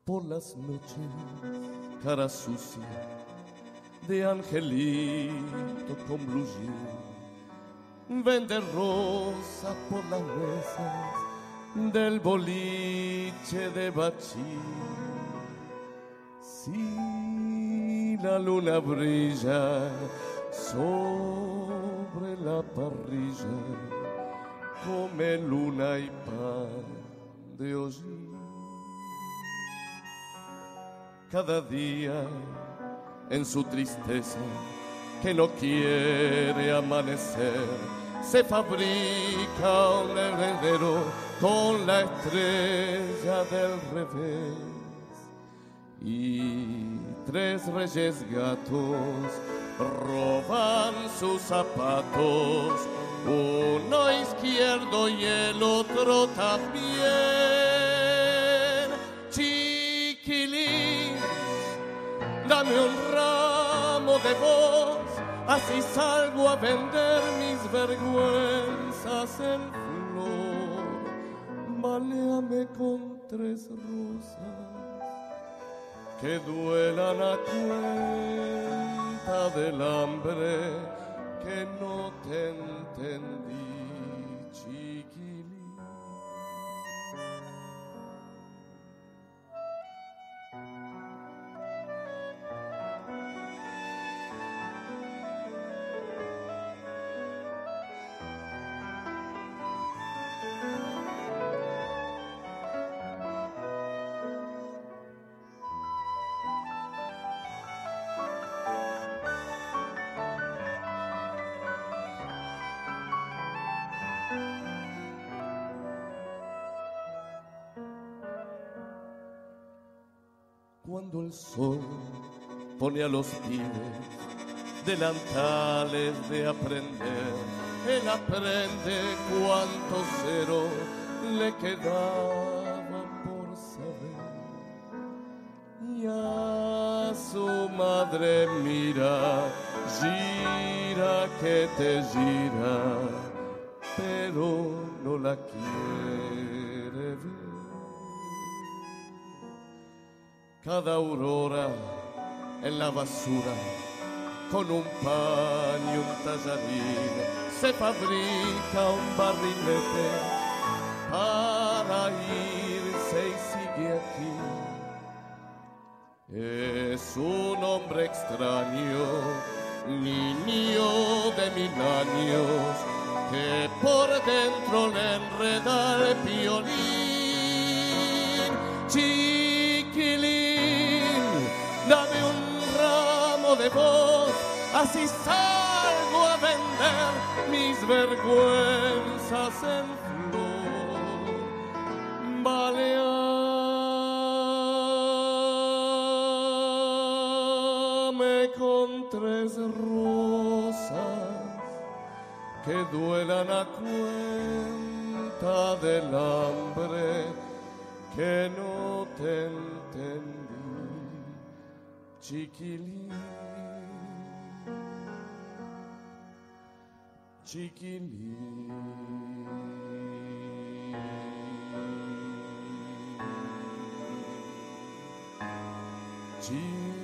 Por las noches, cara sucia de angelito con blue jean, vende rosa por las mesas del boliche de Bachín. Si la luna brilla sobre la parrilla, come luna y pan de hollín. Cada día en su tristeza que no quiere amanecer, se fabrica un heredero con la estrella del revés. Y 3 reyes gatos roban sus zapatos, uno izquierdo y el otro también. Chiquilín, dame un ramo de voz, así salgo a vender mis vergüenzas en flor. Maléame con 3 rosas que duelan a cuenta del hambre que no te entendí, chiquilín. Cuando el sol pone a los pibes delantales de aprender, él aprende cuánto cero le quedaba por saber. Y a su madre mira, gira que te gira, pero no la quiere ver. Cada aurora en la basura, con un pan y un tallarín, se fabrica un barrilete para irse y sigue aquí. Es un hombre extraño, niño de 1000 años, que por dentro le enreda el violín. Chiquilín, dame un ramo de voz, así salgo a vender mis vergüenzas en flor. Baleame con 3 rosas que duelan a cuenta del hambre que no te entendí, chiquilín, chiquilín. Chiquilín.